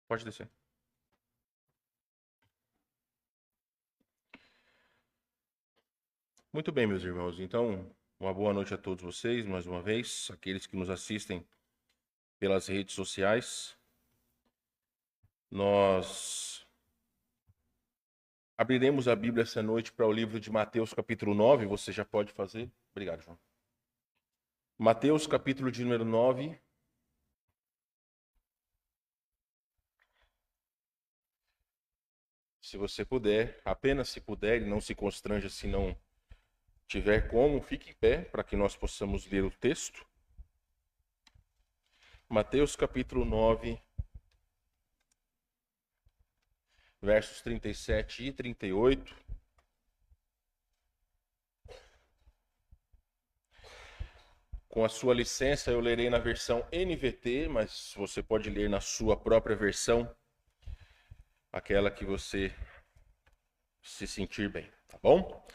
Pode descer. Muito bem, meus irmãos. Então, uma boa noite a todos vocês, mais uma vez, aqueles que nos assistem pelas redes sociais. Nós abriremos a Bíblia essa noite para o livro de Mateus, capítulo 9. Você já pode fazer. Obrigado, João. Mateus, capítulo de número 9. Se você puder, apenas se puder, e não se constranja se não tiver como, fique em pé para que nós possamos ler o texto. Mateus, capítulo 9, versos 37 e 38. Com a sua licença, eu lerei na versão NVT, mas você pode ler na sua própria versão, aquela que você se sentir bem, tá bom?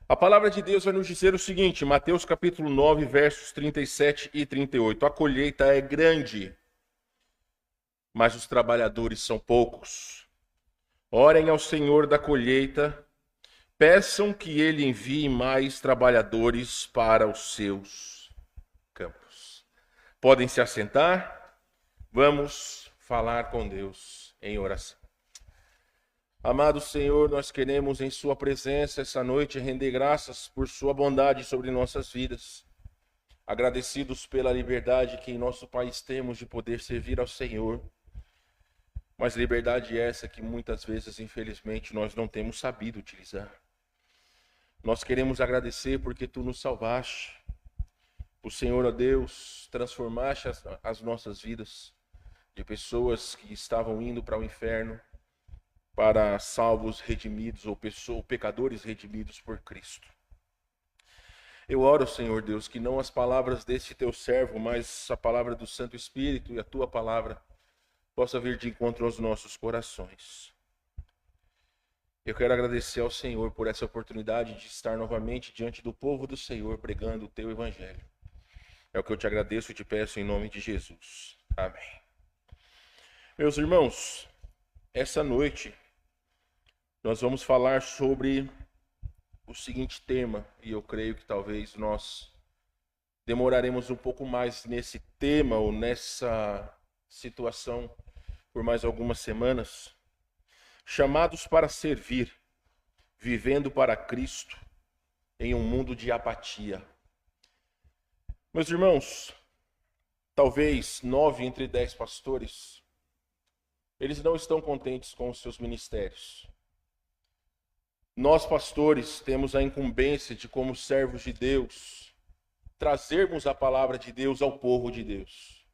A palavra de Deus vai nos dizer o seguinte, Mateus capítulo 9, versos 37 e 38. A colheita é grande, mas os trabalhadores são poucos. Orem ao Senhor da colheita, peçam que ele envie mais trabalhadores para os seus campos. Podem se assentar, vamos falar com Deus em oração. Amado Senhor, nós queremos em sua presença essa noite render graças por sua bondade sobre nossas vidas. Agradecidos pela liberdade que em nosso país temos de poder servir ao Senhor. Mas liberdade essa que muitas vezes, infelizmente, nós não temos sabido utilizar. Nós queremos agradecer porque tu nos salvaste. O Senhor, ó Deus, transformaste as nossas vidas de pessoas que estavam indo para o inferno, para salvos redimidos ou pecadores redimidos por Cristo. Eu oro, Senhor Deus, que não as palavras deste teu servo, mas a palavra do Santo Espírito e a tua palavra possa vir de encontro aos nossos corações. Eu quero agradecer ao Senhor por essa oportunidade de estar novamente diante do povo do Senhor pregando o teu evangelho. É o que eu te agradeço e te peço em nome de Jesus. Amém. Meus irmãos, essa noite nós vamos falar sobre o seguinte tema, e eu creio que talvez nós demoraremos um pouco mais nesse tema ou nessa situação por mais algumas semanas. Chamados para servir, vivendo para Cristo em um mundo de apatia. Meus irmãos, talvez 9 entre 10 pastores, eles não estão contentes com os seus ministérios. Nós, pastores, temos a incumbência de, como servos de Deus, trazermos a palavra de Deus ao povo de Deus.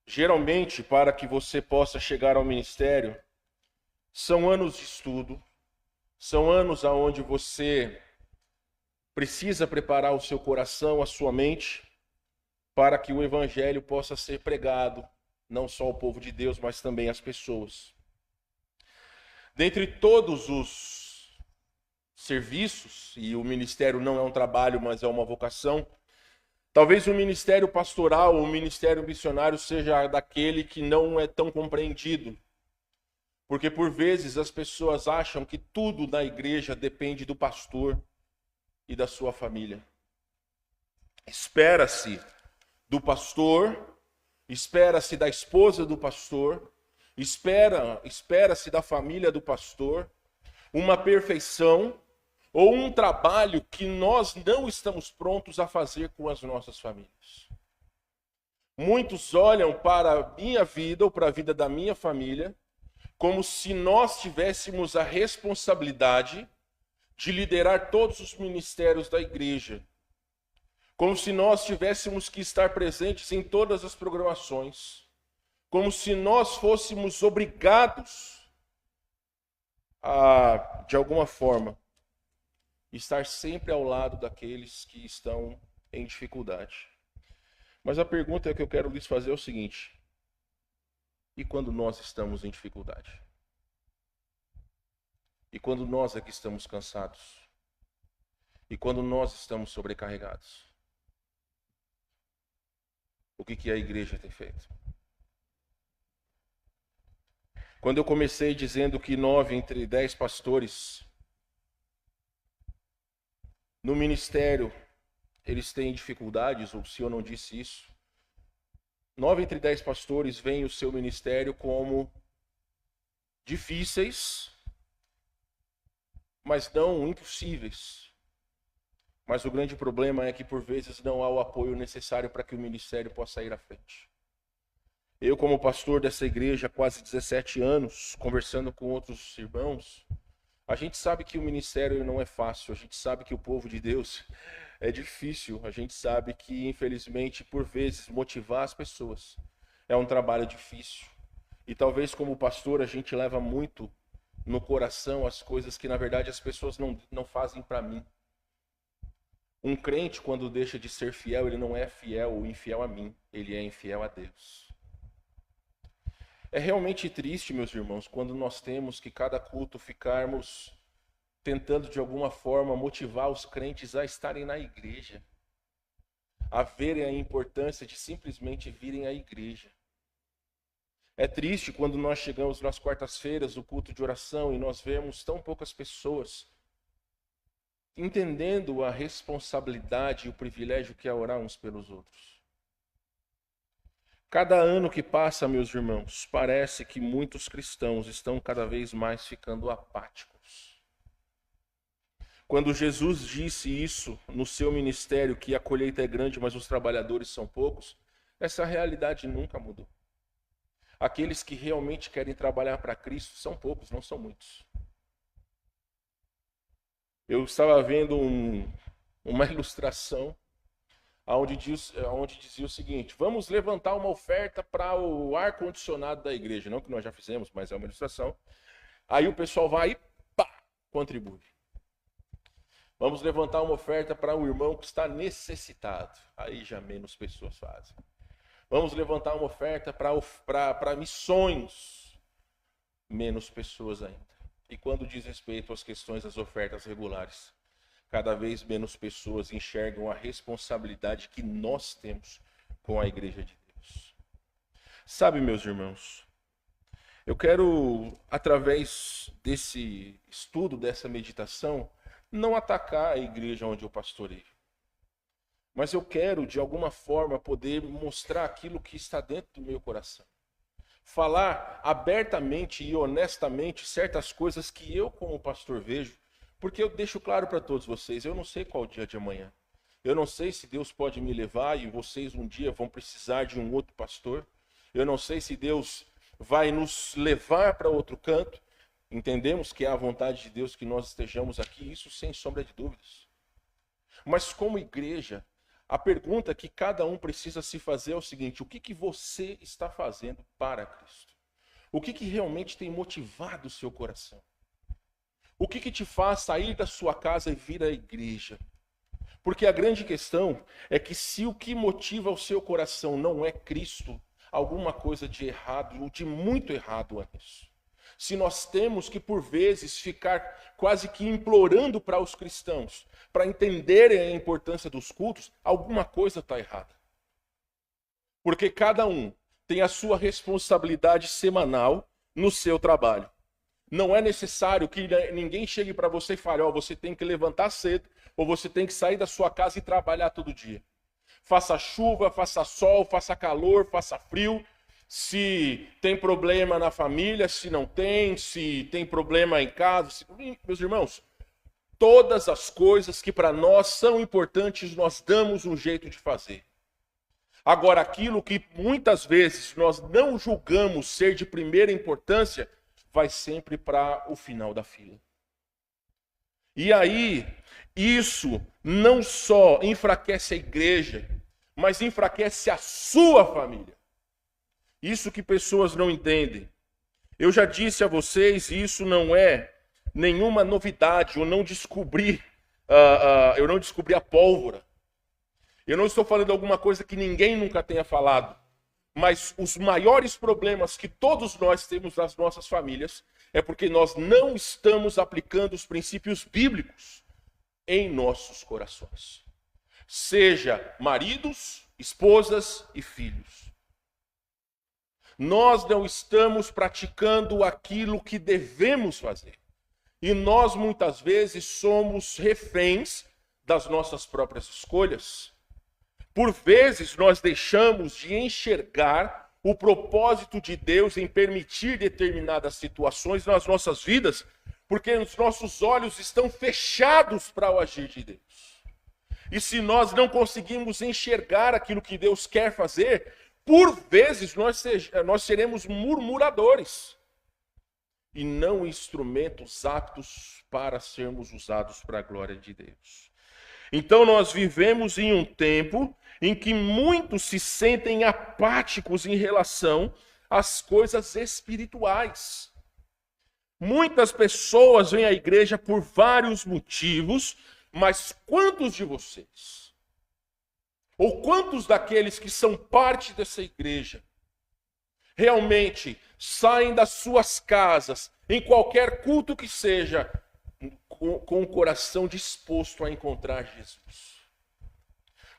Geralmente, para que você possa chegar ao ministério, são anos de estudo, são anos onde você precisa preparar o seu coração, a sua mente, para que o evangelho possa ser pregado, não só ao povo de Deus, mas também às pessoas. Dentre todos os serviços, e o ministério não é um trabalho, mas é uma vocação, talvez o ministério pastoral, o ministério missionário seja daquele que não é tão compreendido. Porque por vezes as pessoas acham que tudo na igreja depende do pastor e da sua família. Espera-se do pastor, espera-se da esposa do pastor, espera-se da família do pastor, uma perfeição ou um trabalho que nós não estamos prontos a fazer com as nossas famílias. Muitos olham para a minha vida ou para a vida da minha família como se nós tivéssemos a responsabilidade de liderar todos os ministérios da igreja. Como se nós tivéssemos que estar presentes em todas as programações. Como se nós fôssemos obrigados a, de alguma forma, estar sempre ao lado daqueles que estão em dificuldade. Mas a pergunta que eu quero lhes fazer é o seguinte: e quando nós estamos em dificuldade? E quando nós é que estamos cansados? E quando nós estamos sobrecarregados? O que a igreja tem feito? Quando eu comecei dizendo que 9 entre 10 pastores no ministério, eles têm dificuldades, ou se eu não disse isso, 9 entre 10 pastores veem o seu ministério como difíceis, mas não impossíveis. Mas o grande problema é que, por vezes, não há o apoio necessário para que o ministério possa ir à frente. Eu, como pastor dessa igreja há quase 17 anos, conversando com outros irmãos, a gente sabe que o ministério não é fácil, a gente sabe que o povo de Deus é difícil, a gente sabe que, infelizmente, por vezes, motivar as pessoas é um trabalho difícil. E talvez como pastor a gente leva muito no coração as coisas que, na verdade, as pessoas não fazem para mim. Um crente, quando deixa de ser fiel, ele não é fiel ou infiel a mim, ele é infiel a Deus. É realmente triste, meus irmãos, quando nós temos que cada culto ficarmos tentando de alguma forma motivar os crentes a estarem na igreja, a verem a importância de simplesmente virem à igreja. É triste quando nós chegamos nas quartas-feiras, o culto de oração, e nós vemos tão poucas pessoas entendendo a responsabilidade e o privilégio que é orar uns pelos outros. Cada ano que passa, meus irmãos, parece que muitos cristãos estão cada vez mais ficando apáticos. Quando Jesus disse isso no seu ministério, que a colheita é grande, mas os trabalhadores são poucos, essa realidade nunca mudou. Aqueles que realmente querem trabalhar para Cristo são poucos, não são muitos. Eu estava vendo uma ilustração onde dizia o seguinte: vamos levantar uma oferta para o ar-condicionado da igreja. Não que nós já fizemos, mas é uma ilustração. Aí o pessoal vai e pá, contribui. Vamos levantar uma oferta para um irmão que está necessitado. Aí já menos pessoas fazem. Vamos levantar uma oferta para missões. Menos pessoas ainda. E quando diz respeito às questões das ofertas regulares, cada vez menos pessoas enxergam a responsabilidade que nós temos com a igreja de Deus. Sabe, meus irmãos, eu quero, através desse estudo, dessa meditação, não atacar a igreja onde eu pastoreio. Mas eu quero, de alguma forma, poder mostrar aquilo que está dentro do meu coração. Falar abertamente e honestamente certas coisas que eu, como pastor, vejo, porque eu deixo claro para todos vocês, eu não sei qual o dia de amanhã. Eu não sei se Deus pode me levar e vocês um dia vão precisar de um outro pastor. Eu não sei se Deus vai nos levar para outro canto. Entendemos que é a vontade de Deus que nós estejamos aqui, isso sem sombra de dúvidas. Mas como igreja, a pergunta que cada um precisa se fazer é o seguinte: o que você está fazendo para Cristo? O que realmente tem motivado o seu coração? O que te faz sair da sua casa e vir à igreja? Porque a grande questão é que se o que motiva o seu coração não é Cristo, alguma coisa de errado ou de muito errado é nisso. Se nós temos que, por vezes, ficar quase que implorando para os cristãos, para entenderem a importância dos cultos, alguma coisa está errada. Porque cada um tem a sua responsabilidade semanal no seu trabalho. Não é necessário que ninguém chegue para você e fale: ó, você tem que levantar cedo, ou você tem que sair da sua casa e trabalhar todo dia. Faça chuva, faça sol, faça calor, faça frio. Se tem problema na família, se não tem, se tem problema em casa. Meus irmãos, todas as coisas que para nós são importantes, nós damos um jeito de fazer. Agora, aquilo que muitas vezes nós não julgamos ser de primeira importância, vai sempre para o final da fila. E aí, isso não só enfraquece a igreja, mas enfraquece a sua família. Isso que pessoas não entendem. Eu já disse a vocês, e isso não é nenhuma novidade, eu não descobri a pólvora. Eu não estou falando alguma coisa que ninguém nunca tenha falado. Mas os maiores problemas que todos nós temos nas nossas famílias é porque nós não estamos aplicando os princípios bíblicos em nossos corações. Seja maridos, esposas e filhos. Nós não estamos praticando aquilo que devemos fazer. E nós muitas vezes somos reféns das nossas próprias escolhas. Por vezes nós deixamos de enxergar o propósito de Deus em permitir determinadas situações nas nossas vidas, porque os nossos olhos estão fechados para o agir de Deus. E se nós não conseguimos enxergar aquilo que Deus quer fazer, por vezes nós seremos murmuradores e não instrumentos aptos para sermos usados para a glória de Deus. Então nós vivemos em um tempo em que muitos se sentem apáticos em relação às coisas espirituais. Muitas pessoas vêm à igreja por vários motivos, mas quantos de vocês, ou quantos daqueles que são parte dessa igreja, realmente saem das suas casas, em qualquer culto que seja, com o coração disposto a encontrar Jesus?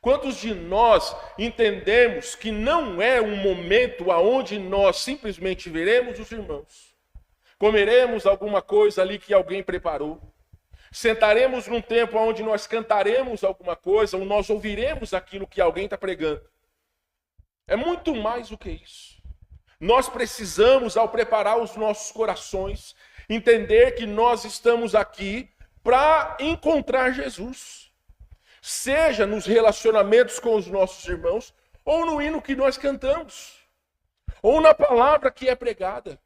Quantos de nós entendemos que não é um momento onde nós simplesmente veremos os irmãos, comeremos alguma coisa ali que alguém preparou, sentaremos num tempo onde nós cantaremos alguma coisa, ou nós ouviremos aquilo que alguém está pregando? É muito mais do que isso. Nós precisamos, ao preparar os nossos corações, entender que nós estamos aqui para encontrar Jesus. Seja nos relacionamentos com os nossos irmãos, ou no hino que nós cantamos, ou na palavra que é pregada.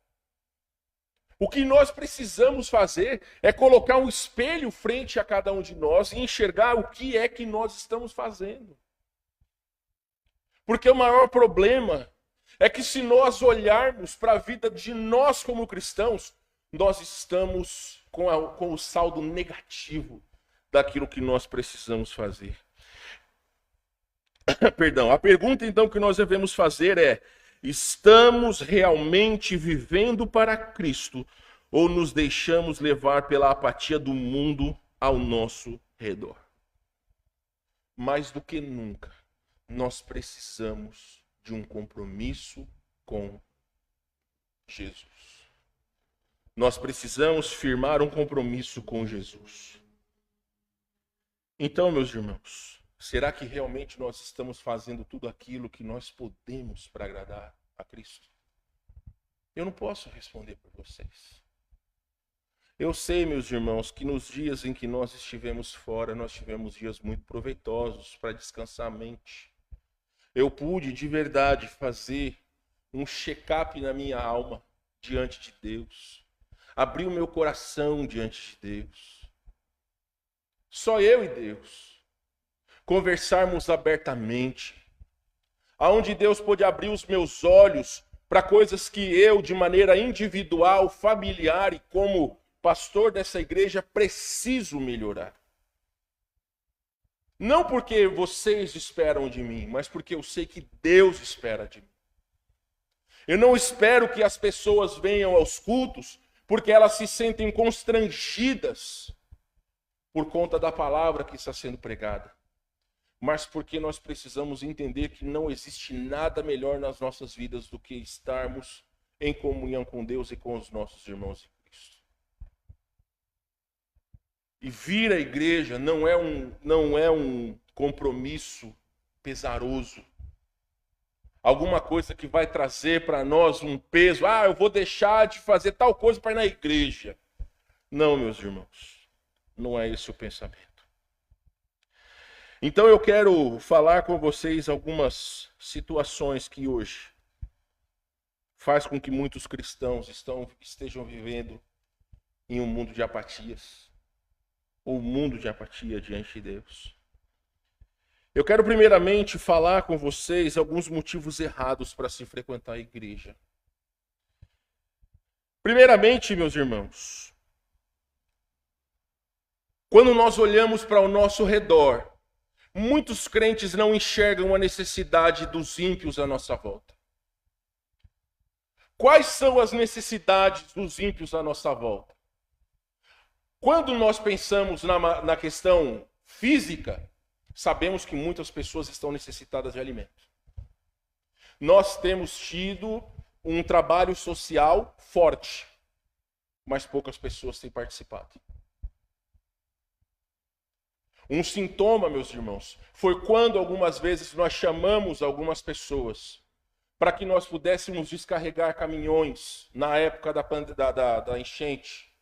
O que nós precisamos fazer é colocar um espelho frente a cada um de nós e enxergar o que é que nós estamos fazendo. Porque o maior problema é que se nós olharmos para a vida de nós como cristãos, nós estamos com o saldo negativo daquilo que nós precisamos fazer. Perdão, a pergunta então que nós devemos fazer é: estamos realmente vivendo para Cristo ou nos deixamos levar pela apatia do mundo ao nosso redor? Mais do que nunca, nós precisamos de um compromisso com Jesus. Nós precisamos firmar um compromisso com Jesus. Então, meus irmãos, será que realmente nós estamos fazendo tudo aquilo que nós podemos para agradar a Cristo? Eu não posso responder por vocês. Eu sei, meus irmãos, que nos dias em que nós estivemos fora, nós tivemos dias muito proveitosos para descansar a mente. Eu pude, de verdade, fazer um check-up na minha alma diante de Deus. Abrir o meu coração diante de Deus. Só eu e Deus. Conversarmos abertamente. Aonde Deus pôde abrir os meus olhos para coisas que eu, de maneira individual, familiar e como pastor dessa igreja, preciso melhorar. Não porque vocês esperam de mim, mas porque eu sei que Deus espera de mim. Eu não espero que as pessoas venham aos cultos porque elas se sentem constrangidas por conta da palavra que está sendo pregada, mas porque nós precisamos entender que não existe nada melhor nas nossas vidas do que estarmos em comunhão com Deus e com os nossos irmãos em Cristo. E vir à igreja não é um compromisso pesaroso, alguma coisa que vai trazer para nós um peso. Eu vou deixar de fazer tal coisa para ir na igreja. Não, meus irmãos, não é esse o pensamento. Então eu quero falar com vocês algumas situações que hoje faz com que muitos cristãos estejam vivendo em um mundo de apatias, ou um mundo de apatia diante de Deus. Eu quero primeiramente falar com vocês alguns motivos errados para se frequentar a igreja. Primeiramente, meus irmãos, quando nós olhamos para o nosso redor, muitos crentes não enxergam a necessidade dos ímpios à nossa volta. Quais são as necessidades dos ímpios à nossa volta? Quando nós pensamos na questão física, sabemos que muitas pessoas estão necessitadas de alimento. Nós temos tido um trabalho social forte, mas poucas pessoas têm participado. Um sintoma, meus irmãos, foi quando algumas vezes nós chamamos algumas pessoas para que nós pudéssemos descarregar caminhões na época da enchente.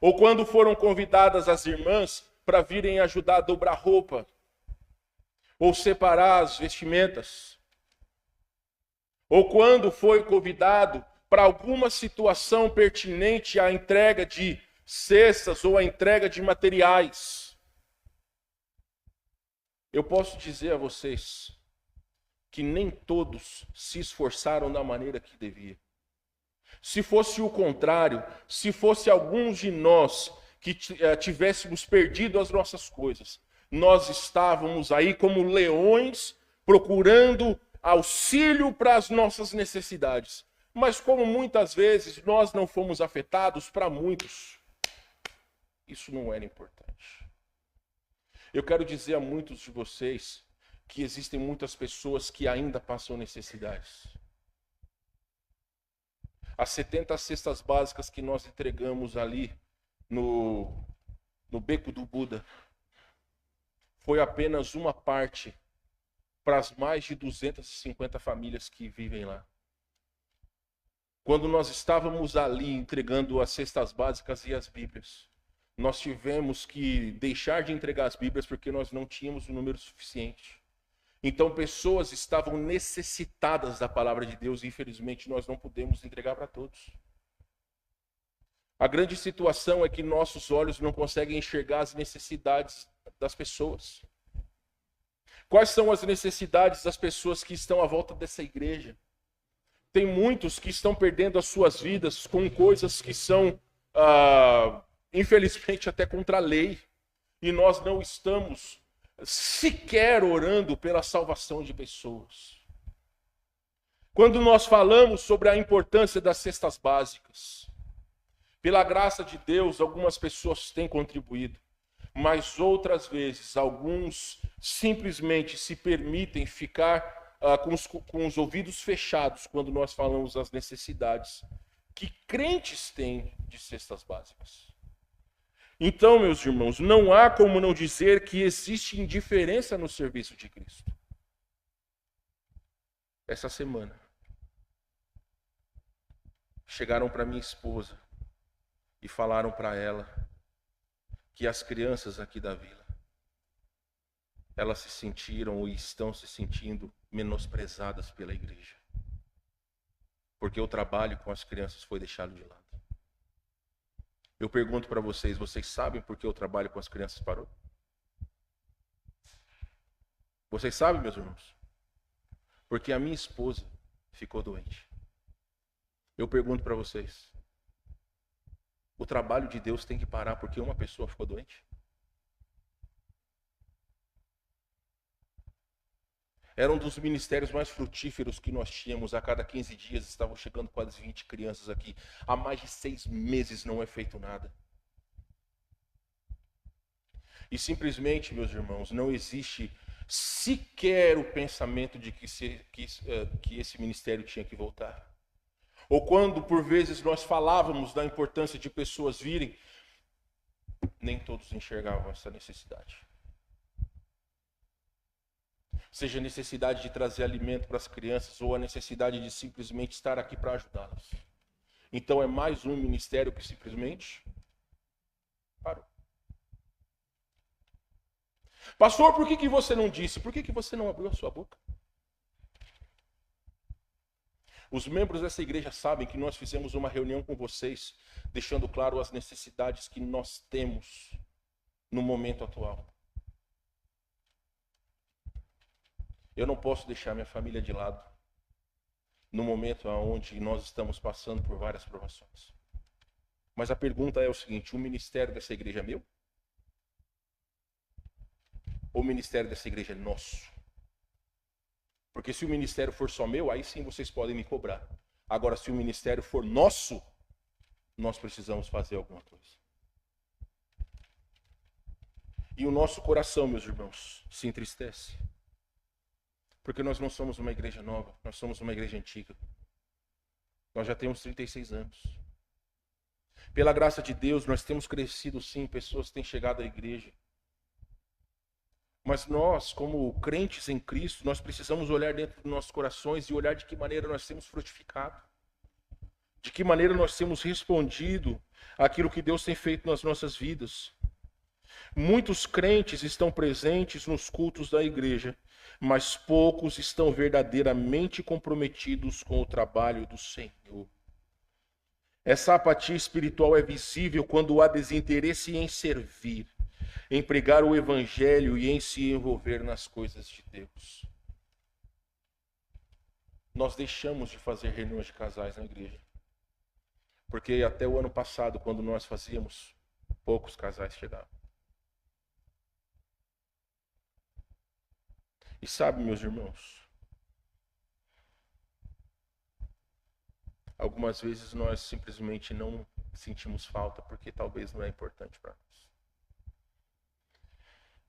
Ou quando foram convidadas as irmãs para virem ajudar a dobrar roupa, ou separar as vestimentas. Ou quando foi convidado para alguma situação pertinente à entrega de cestas ou à entrega de materiais. Eu posso dizer a vocês que nem todos se esforçaram da maneira que devia. Se fosse o contrário, se fosse alguns de nós que tivéssemos perdido as nossas coisas, nós estávamos aí como leões procurando auxílio para as nossas necessidades. Mas como muitas vezes nós não fomos afetados, para muitos, isso não era importante. Eu quero dizer a muitos de vocês que existem muitas pessoas que ainda passam necessidades. As 70 cestas básicas que nós entregamos ali no Beco do Buda foi apenas uma parte para as mais de 250 famílias que vivem lá. Quando nós estávamos ali entregando as cestas básicas e as Bíblias, nós tivemos que deixar de entregar as Bíblias porque nós não tínhamos o número suficiente. Então pessoas estavam necessitadas da palavra de Deus e infelizmente nós não pudemos entregar para todos. A grande situação é que nossos olhos não conseguem enxergar as necessidades das pessoas. Quais são as necessidades das pessoas que estão à volta dessa igreja? Tem muitos que estão perdendo as suas vidas com coisas que são, infelizmente, até contra a lei. E nós não estamos sequer orando pela salvação de pessoas. Quando nós falamos sobre a importância das cestas básicas, pela graça de Deus, algumas pessoas têm contribuído, mas outras vezes, alguns simplesmente se permitem ficar com os ouvidos fechados quando nós falamos das necessidades que crentes têm de cestas básicas. Então, meus irmãos, não há como não dizer que existe indiferença no serviço de Cristo. Essa semana, chegaram para minha esposa e falaram para ela que as crianças aqui da vila, elas se sentiram ou estão se sentindo menosprezadas pela igreja. Porque o trabalho com as crianças foi deixado de lado. Eu pergunto para vocês, vocês sabem por que o trabalho com as crianças parou? Vocês sabem, meus irmãos? Porque a minha esposa ficou doente. Eu pergunto para vocês, o trabalho de Deus tem que parar porque uma pessoa ficou doente? Era um dos ministérios mais frutíferos que nós tínhamos. A cada 15 dias estavam chegando quase 20 crianças aqui. Há mais de 6 meses não é feito nada. E simplesmente, meus irmãos, não existe sequer o pensamento de que esse ministério tinha que voltar. Ou quando, por vezes, nós falávamos da importância de pessoas virem, nem todos enxergavam essa necessidade. Seja a necessidade de trazer alimento para as crianças ou a necessidade de simplesmente estar aqui para ajudá-las. Então é mais um ministério que simplesmente parou. Pastor, por que você não disse? Por que você não abriu a sua boca? Os membros dessa igreja sabem que nós fizemos uma reunião com vocês, deixando claro as necessidades que nós temos no momento atual. Eu não posso deixar minha família de lado no momento onde nós estamos passando por várias provações. Mas a pergunta é o seguinte, o ministério dessa igreja é meu? Ou o ministério dessa igreja é nosso? Porque se o ministério for só meu, aí sim vocês podem me cobrar. Agora, se o ministério for nosso, nós precisamos fazer alguma coisa. E o nosso coração, meus irmãos, se entristece. Porque nós não somos uma igreja nova, nós somos uma igreja antiga. Nós já temos 36 anos. Pela graça de Deus, nós temos crescido sim, pessoas têm chegado à igreja. Mas nós, como crentes em Cristo, nós precisamos olhar dentro dos nossos corações e olhar de que maneira nós temos frutificado. De que maneira nós temos respondido àquilo que Deus tem feito nas nossas vidas. Muitos crentes estão presentes nos cultos da igreja, mas poucos estão verdadeiramente comprometidos com o trabalho do Senhor. Essa apatia espiritual é visível quando há desinteresse em servir, em pregar o evangelho e em se envolver nas coisas de Deus. Nós deixamos de fazer reuniões de casais na igreja. Porque até o ano passado, quando nós fazíamos, poucos casais chegavam. E sabe, meus irmãos, algumas vezes nós simplesmente não sentimos falta, porque talvez não é importante para nós.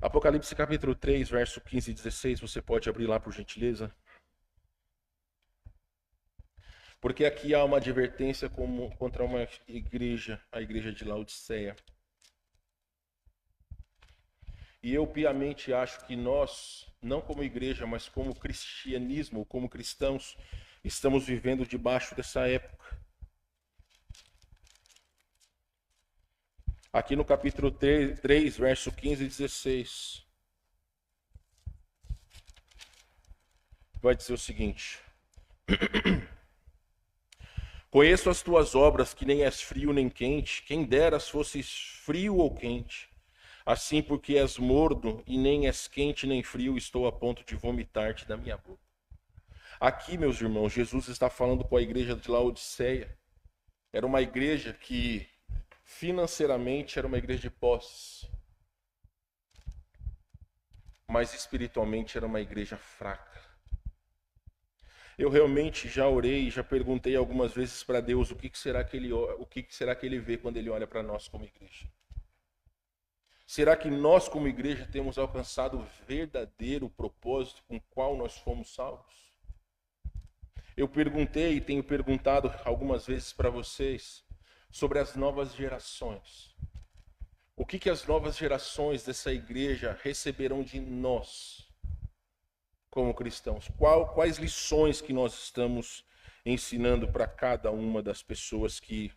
Apocalipse capítulo 3, verso 15 e 16, você pode abrir lá por gentileza? Porque aqui há uma advertência contra uma igreja, a igreja de Laodiceia. E eu piamente acho que nós, não como igreja, mas como cristianismo, como cristãos, estamos vivendo debaixo dessa época. Aqui no capítulo 3, verso 15 e 16, vai dizer o seguinte: Conheço as tuas obras, que nem és frio nem quente, quem dera fosses frio ou quente. Assim, porque és morno e nem és quente nem frio, estou a ponto de vomitar-te da minha boca. Aqui, meus irmãos, Jesus está falando com a igreja de Laodiceia. Era uma igreja que financeiramente era uma igreja de posses, mas espiritualmente era uma igreja fraca. Eu realmente já orei e já perguntei algumas vezes para Deus o que será que ele vê quando ele olha para nós como igreja. Será que nós como igreja temos alcançado o verdadeiro propósito com o qual nós fomos salvos? Eu perguntei e tenho perguntado algumas vezes para vocês sobre as novas gerações. O que as novas gerações dessa igreja receberão de nós como cristãos? Quais lições que nós estamos ensinando para cada uma das pessoas que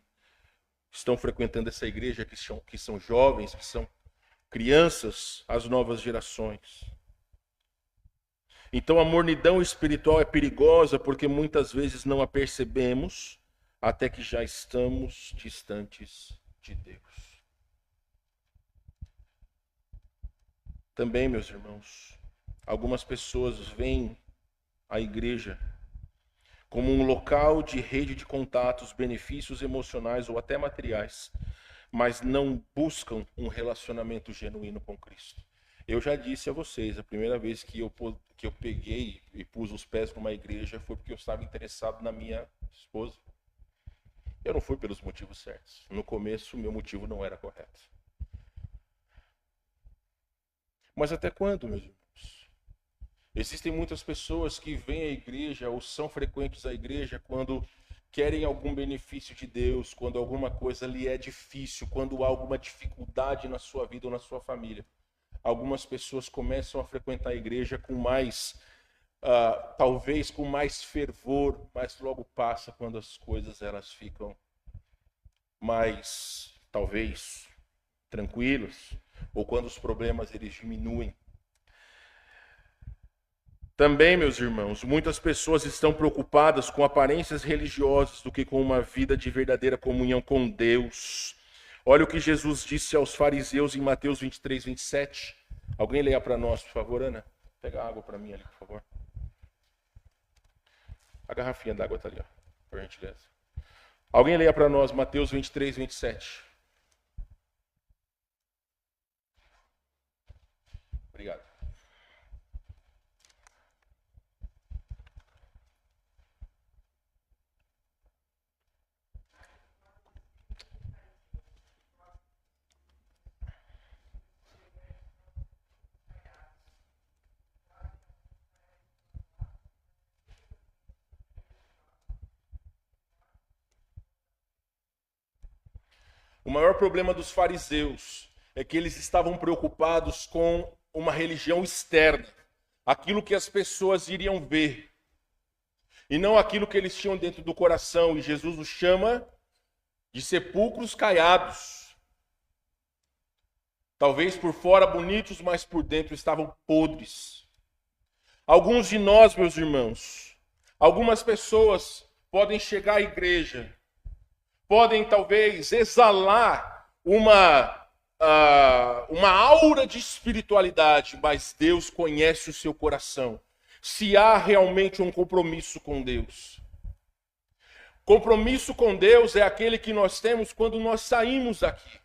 estão frequentando essa igreja, que são jovens, que são crianças, as novas gerações? Então a mornidão espiritual é perigosa porque muitas vezes não a percebemos até que já estamos distantes de Deus. Também, meus irmãos, algumas pessoas veem a igreja como um local de rede de contatos, benefícios emocionais ou até materiais, mas não buscam um relacionamento genuíno com Cristo. Eu já disse a vocês, a primeira vez que eu peguei e pus os pés numa igreja foi porque eu estava interessado na minha esposa. Eu não fui pelos motivos certos. No começo, o meu motivo não era correto. Mas até quando, meus irmãos? Existem muitas pessoas que vêm à igreja ou são frequentes à igreja quando querem algum benefício de Deus, quando alguma coisa lhe é difícil, quando há alguma dificuldade na sua vida ou na sua família. Algumas pessoas começam a frequentar a igreja com mais, talvez com mais fervor, mas logo passa quando as coisas elas ficam mais, talvez, tranquilos, ou quando os problemas eles diminuem. Também, meus irmãos, muitas pessoas estão preocupadas com aparências religiosas do que com uma vida de verdadeira comunhão com Deus. Olha o que Jesus disse aos fariseus em Mateus 23, 27. Alguém leia para nós, por favor, Ana? Pega água para mim ali, por favor. A garrafinha d'água está ali, ó, por gentileza. Alguém leia para nós Mateus 23, 27. Obrigado. O maior problema dos fariseus é que eles estavam preocupados com uma religião externa, aquilo que as pessoas iriam ver, e não aquilo que eles tinham dentro do coração. E Jesus os chama de sepulcros caiados. Talvez por fora bonitos, mas por dentro estavam podres. Alguns de nós, meus irmãos, algumas pessoas podem chegar à igreja, podem talvez exalar uma aura de espiritualidade, mas Deus conhece o seu coração. Se há realmente um compromisso com Deus. Compromisso com Deus é aquele que nós temos quando nós saímos daqui,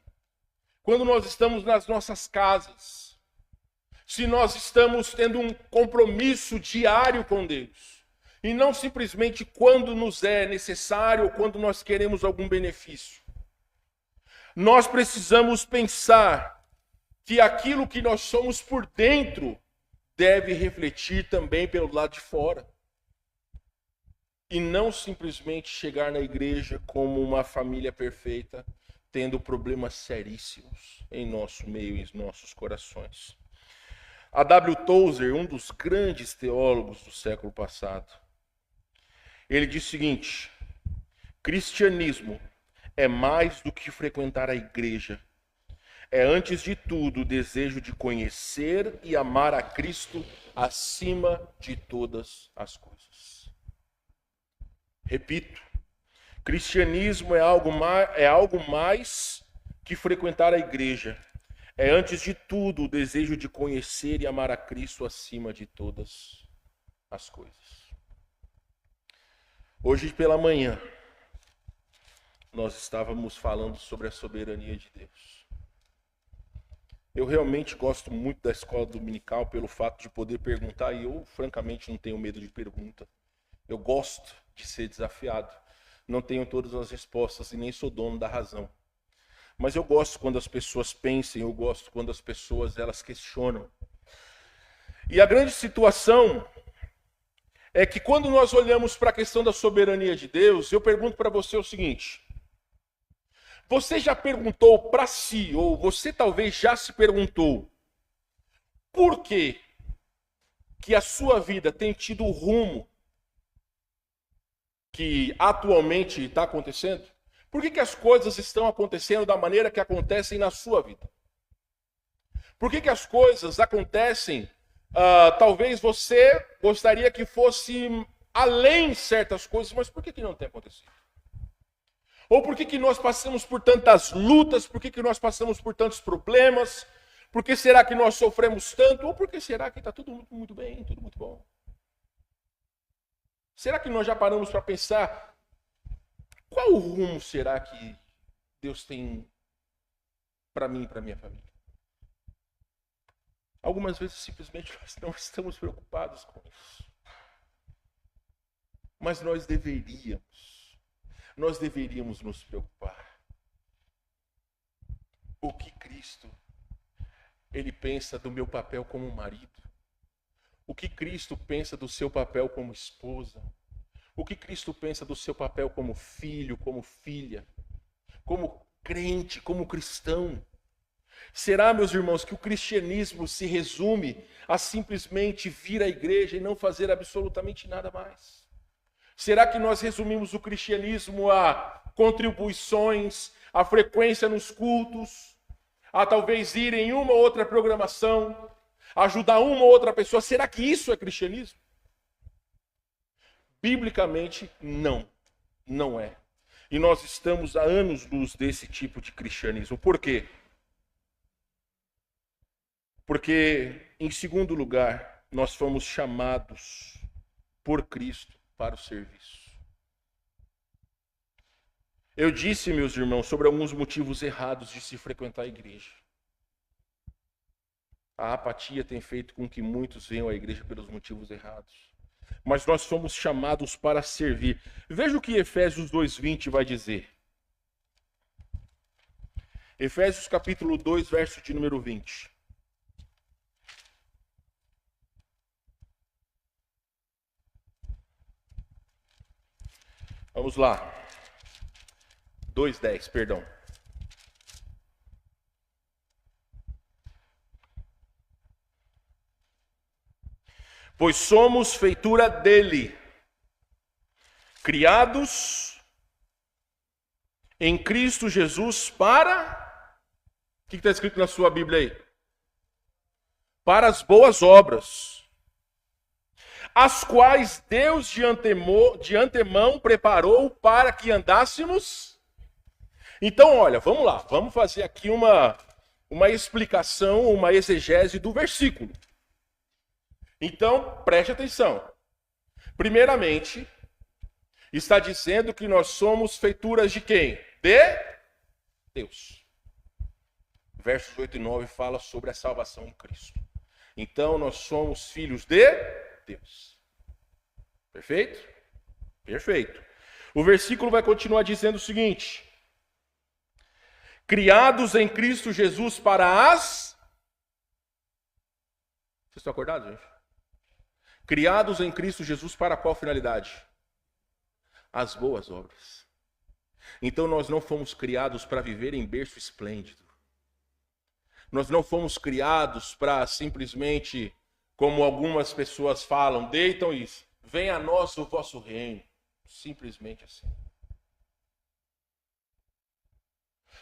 quando nós estamos nas nossas casas. Se nós estamos tendo um compromisso diário com Deus, e não simplesmente quando nos é necessário ou quando nós queremos algum benefício. Nós precisamos pensar que aquilo que nós somos por dentro deve refletir também pelo lado de fora. E não simplesmente chegar na igreja como uma família perfeita, tendo problemas seríssimos em nosso meio e em nossos corações. A W. Tozer, um dos grandes teólogos do século passado, ele diz o seguinte: cristianismo é mais do que frequentar a igreja. É, antes de tudo, o desejo de conhecer e amar a Cristo acima de todas as coisas. Repito, cristianismo é algo mais que frequentar a igreja. É, antes de tudo, o desejo de conhecer e amar a Cristo acima de todas as coisas. Hoje pela manhã, nós estávamos falando sobre a soberania de Deus. Eu realmente gosto muito da escola dominical pelo fato de poder perguntar, e eu francamente não tenho medo de pergunta. Eu gosto de ser desafiado. Não tenho todas as respostas e nem sou dono da razão. Mas eu gosto quando as pessoas pensam, eu gosto quando as pessoas elas questionam. E a grande situação é que quando nós olhamos para a questão da soberania de Deus, eu pergunto para você o seguinte: você já perguntou para si, ou você talvez já se perguntou, por que a sua vida tem tido o rumo que atualmente está acontecendo? Por que as coisas estão acontecendo da maneira que acontecem na sua vida? Por que as coisas acontecem, talvez você gostaria que fosse além certas coisas, mas por que não tem acontecido? Ou por que nós passamos por tantas lutas? Por que nós passamos por tantos problemas? Por que será que nós sofremos tanto? Ou por que será que está tudo muito bem, tudo muito bom? Será que nós já paramos para pensar qual o rumo será que Deus tem para mim e para minha família? Algumas vezes simplesmente nós não estamos preocupados com isso. Mas nós deveríamos nos preocupar. O que Cristo, Ele pensa do meu papel como marido? O que Cristo pensa do seu papel como esposa? O que Cristo pensa do seu papel como filho, como filha? Como crente, como cristão? Será, meus irmãos, que o cristianismo se resume a simplesmente vir à igreja e não fazer absolutamente nada mais? Será que nós resumimos o cristianismo a contribuições, a frequência nos cultos, a talvez ir em uma ou outra programação, ajudar uma ou outra pessoa? Será que isso é cristianismo? Biblicamente, não é. E nós estamos há anos-luz desse tipo de cristianismo. Por quê? Porque, em segundo lugar, nós fomos chamados por Cristo para o serviço. Eu disse, meus irmãos, sobre alguns motivos errados de se frequentar a igreja. A apatia tem feito com que muitos venham à igreja pelos motivos errados. Mas nós fomos chamados para servir. Veja o que Efésios 2:20 vai dizer. Efésios capítulo 2, verso de número 20. Vamos lá. 2:10, perdão. Pois somos feitura dele, criados em Cristo Jesus para... O que está escrito na sua Bíblia aí? Para as boas obras, as quais Deus de antemão preparou para que andássemos. Então, olha, vamos lá, vamos fazer aqui uma explicação, uma exegese do versículo. Então, preste atenção. Primeiramente, está dizendo que nós somos feituras de quem? De Deus. Versos 8 e 9 fala sobre a salvação em Cristo. Então, nós somos filhos de Deus. Perfeito? Perfeito. O versículo vai continuar dizendo o seguinte: criados em Cristo Jesus para as... Vocês estão acordados, gente? Criados em Cristo Jesus para qual finalidade? As boas obras. Então nós não fomos criados para viver em berço esplêndido. Nós não fomos criados para simplesmente, como algumas pessoas falam, deitam isso, venha a nós o vosso reino. Simplesmente assim.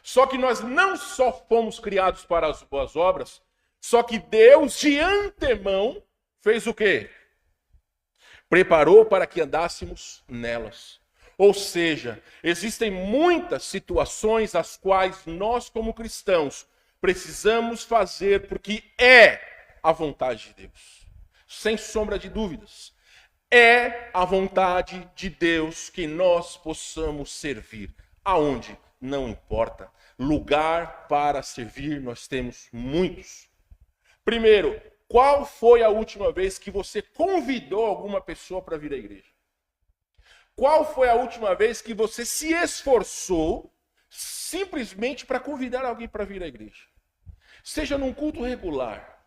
Só que nós não só fomos criados para as boas obras, só que Deus de antemão fez o quê? Preparou para que andássemos nelas. Ou seja, existem muitas situações as quais nós como cristãos precisamos fazer porque é a vontade de Deus. Sem sombra de dúvidas. É a vontade de Deus que nós possamos servir. Aonde? Não importa. Lugar para servir nós temos muitos. Primeiro, qual foi a última vez que você convidou alguma pessoa para vir à igreja? Qual foi a última vez que você se esforçou simplesmente para convidar alguém para vir à igreja? Seja num culto regular,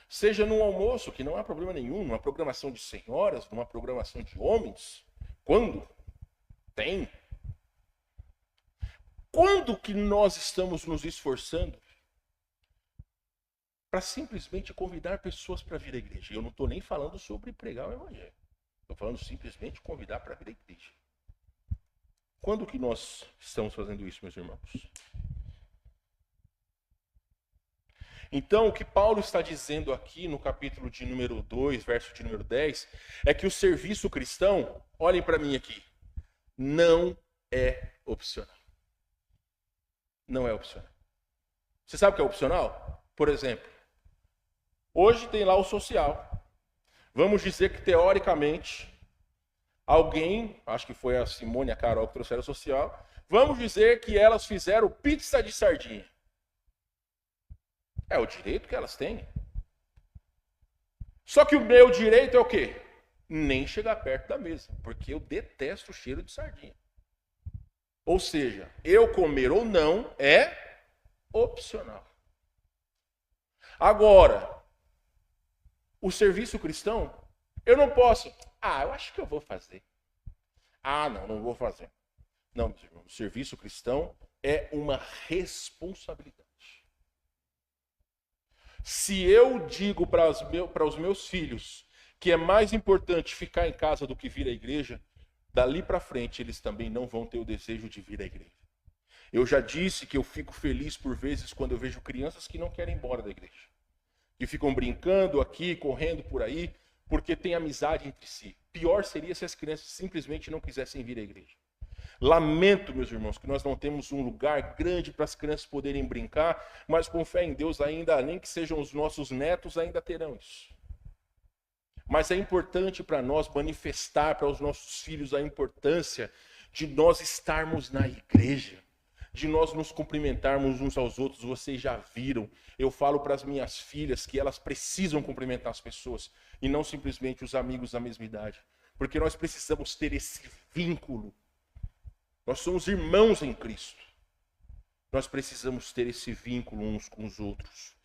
seja num almoço, que não há problema nenhum, numa programação de senhoras, numa programação de homens. Quando? Tem. Quando que nós estamos nos esforçando para simplesmente convidar pessoas para vir à igreja? Eu não estou nem falando sobre pregar o evangelho. Estou falando simplesmente convidar para vir à igreja. Quando que nós estamos fazendo isso, meus irmãos? Então, o que Paulo está dizendo aqui no capítulo de número 2, verso de número 10, é que o serviço cristão, olhem para mim aqui, não é opcional. Não é opcional. Você sabe o que é opcional? Por exemplo, hoje tem lá o social. Vamos dizer que, teoricamente, alguém, acho que foi a Simone e a Carol que trouxeram o social, vamos dizer que elas fizeram pizza de sardinha. É o direito que elas têm. Só que o meu direito é o quê? Nem chegar perto da mesa, porque eu detesto o cheiro de sardinha. Ou seja, eu comer ou não é opcional. Agora, o serviço cristão, eu não posso. Eu acho que eu vou fazer. Não vou fazer. Não, meus irmãos, o serviço cristão é uma responsabilidade. Se eu digo para os meus filhos que é mais importante ficar em casa do que vir à igreja, dali para frente eles também não vão ter o desejo de vir à igreja. Eu já disse que eu fico feliz por vezes quando eu vejo crianças que não querem ir embora da igreja. Que ficam brincando aqui, correndo por aí, porque tem amizade entre si. Pior seria se as crianças simplesmente não quisessem vir à igreja. Lamento, meus irmãos, que nós não temos um lugar grande para as crianças poderem brincar, mas com fé em Deus ainda, nem que sejam os nossos netos, ainda terão isso. Mas é importante para nós manifestar para os nossos filhos a importância de nós estarmos na igreja, de nós nos cumprimentarmos uns aos outros. Vocês já viram, eu falo para as minhas filhas que elas precisam cumprimentar as pessoas e não simplesmente os amigos da mesma idade, porque nós precisamos ter esse vínculo. Nós somos irmãos em Cristo. Nós precisamos ter esse vínculo uns com os outros.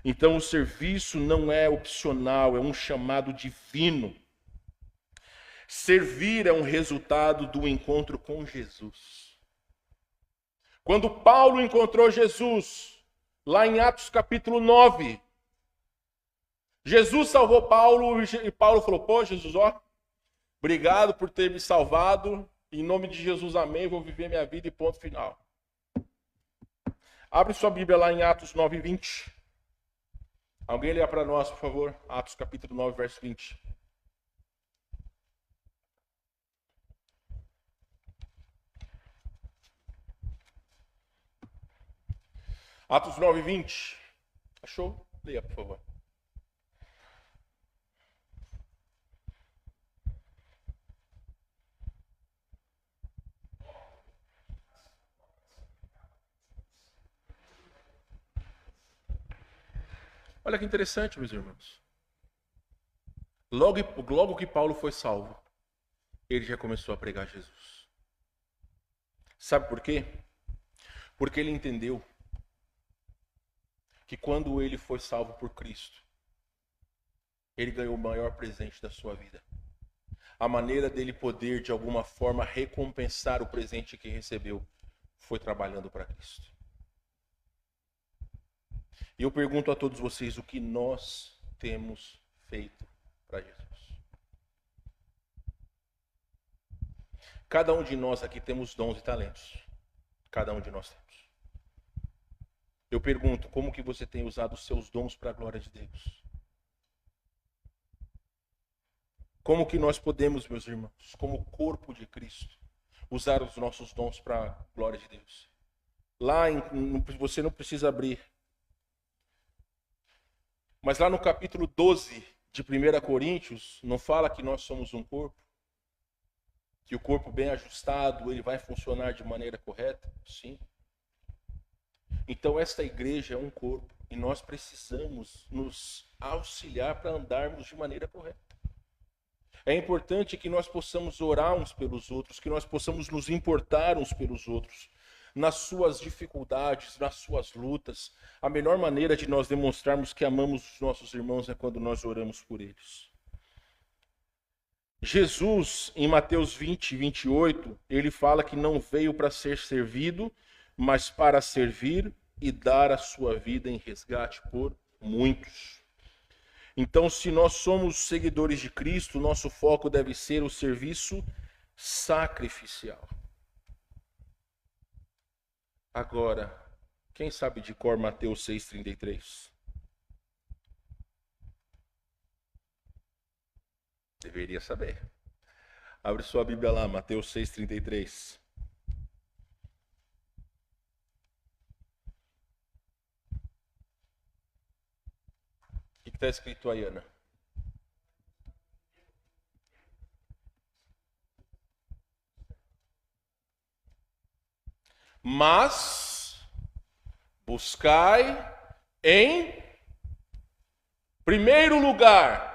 Então o serviço não é opcional, é um chamado divino. Servir é um resultado do encontro com Jesus. Quando Paulo encontrou Jesus, lá em Atos capítulo 9, Jesus salvou Paulo e Paulo falou, pô, Jesus, ó, obrigado por ter me salvado. Em nome de Jesus, amém. Vou viver minha vida e ponto final. Abre sua Bíblia lá em Atos 9:20. Alguém lê para nós, por favor. Atos capítulo 9, verso 20. Atos 9:20. Achou? Leia, por favor. Olha que interessante, meus irmãos. Logo que Paulo foi salvo, ele já começou a pregar Jesus. Sabe por quê? Porque ele entendeu que quando ele foi salvo por Cristo, ele ganhou o maior presente da sua vida. A maneira dele poder, de alguma forma, recompensar o presente que recebeu foi trabalhando para Cristo. E eu pergunto a todos vocês o que nós temos feito para Jesus. Cada um de nós aqui temos dons e talentos. Cada um de nós temos. Eu pergunto, como que você tem usado os seus dons para a glória de Deus? Como que nós podemos, meus irmãos, como corpo de Cristo, usar os nossos dons para a glória de Deus? Lá, você não precisa abrir. Mas lá no capítulo 12 de 1 Coríntios, não fala que nós somos um corpo? Que o corpo bem ajustado, ele vai funcionar de maneira correta? Sim. Então esta igreja é um corpo e nós precisamos nos auxiliar para andarmos de maneira correta. É importante que nós possamos orar uns pelos outros, que nós possamos nos importar uns pelos outros, nas suas dificuldades, nas suas lutas. A melhor maneira de nós demonstrarmos que amamos os nossos irmãos é quando nós oramos por eles. Jesus, em Mateus 20:28, ele fala que não veio para ser servido, mas para servir e dar a sua vida em resgate por muitos. Então, se nós somos seguidores de Cristo, nosso foco deve ser o serviço sacrificial. Agora, quem sabe de cor Mateus 6:33? Deveria saber. Abre sua Bíblia lá, Mateus 6:33. O que está escrito aí, Ana? Mas buscai em primeiro lugar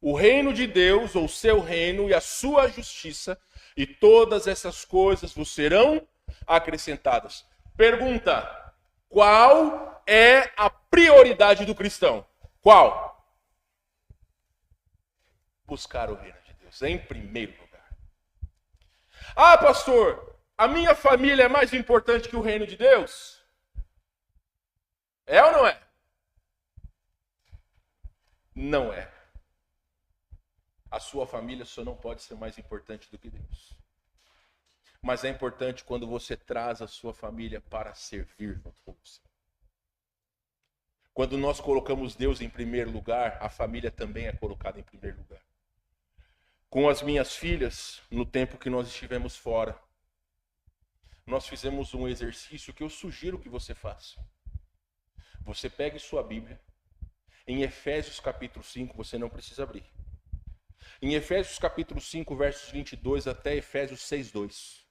o reino de Deus, ou seu reino e a sua justiça, e todas essas coisas vos serão acrescentadas. Pergunta: qual é a prioridade do cristão? Qual? Buscar o reino de Deus em primeiro lugar. Ah, pastor, a minha família é mais importante que o reino de Deus? É ou não é? Não é. A sua família só não pode ser mais importante do que Deus. Mas é importante quando você traz a sua família para servir junto com você. Quando nós colocamos Deus em primeiro lugar, a família também é colocada em primeiro lugar. Com as minhas filhas, no tempo que nós estivemos fora, nós fizemos um exercício que eu sugiro que você faça. Você pegue sua Bíblia, em Efésios capítulo 5, você não precisa abrir. Em Efésios capítulo 5, versos 22 até Efésios 6:2.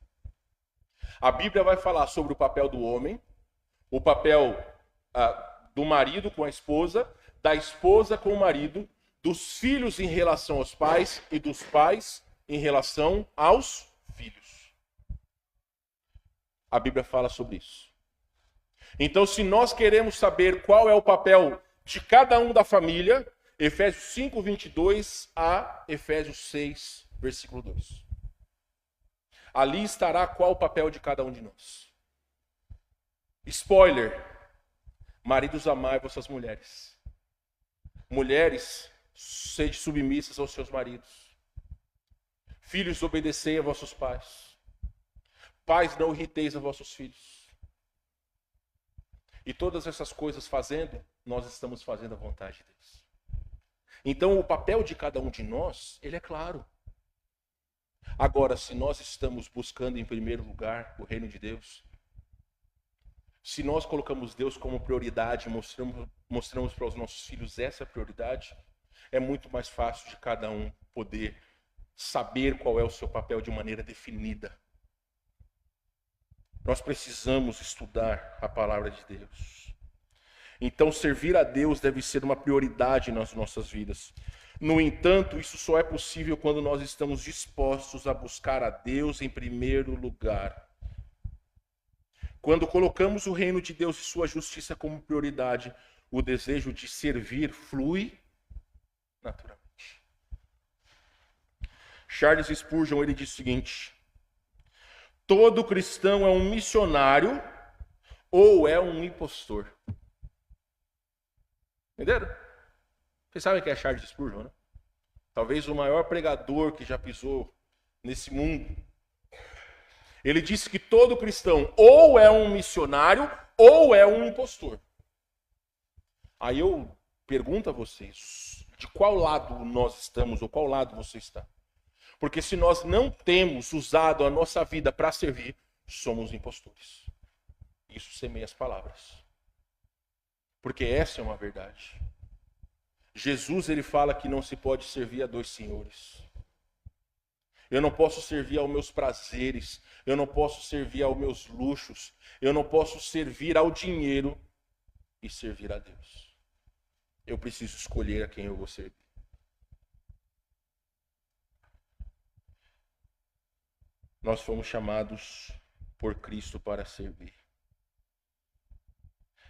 A Bíblia vai falar sobre o papel do homem, o papel do marido com a esposa, da esposa com o marido, dos filhos em relação aos pais e dos pais em relação aos filhos. A Bíblia fala sobre isso. Então, se nós queremos saber qual é o papel de cada um da família, Efésios 5, 22 a Efésios 6, versículo 2. Ali estará qual o papel de cada um de nós. Spoiler: maridos, amai vossas mulheres. Mulheres, sede submissas aos seus maridos. Filhos, obedecei a vossos pais. Pais, não irriteis a vossos filhos. E todas essas coisas fazendo, nós estamos fazendo a vontade de Deus. Então, o papel de cada um de nós, ele é claro. Agora, se nós estamos buscando em primeiro lugar o reino de Deus, se nós colocamos Deus como prioridade, mostramos para os nossos filhos essa prioridade, é muito mais fácil de cada um poder saber qual é o seu papel de maneira definida. Nós precisamos estudar a palavra de Deus. Então, servir a Deus deve ser uma prioridade nas nossas vidas. No entanto, isso só é possível quando nós estamos dispostos a buscar a Deus em primeiro lugar. Quando colocamos o reino de Deus e sua justiça como prioridade, o desejo de servir flui naturalmente. Charles Spurgeon, ele diz o seguinte: todo cristão é um missionário ou é um impostor. Entenderam? Vocês sabem quem é Charles Spurgeon, né? Talvez o maior pregador que já pisou nesse mundo. Ele disse que todo cristão ou é um missionário ou é um impostor. Aí eu pergunto a vocês, de qual lado nós estamos ou qual lado você está? Porque se nós não temos usado a nossa vida para servir, somos impostores. Isso semeia as palavras. Porque essa é uma verdade. Jesus, ele fala que não se pode servir a dois senhores. Eu não posso servir aos meus prazeres, eu não posso servir aos meus luxos, eu não posso servir ao dinheiro e servir a Deus. Eu preciso escolher a quem eu vou servir. Nós fomos chamados por Cristo para servir.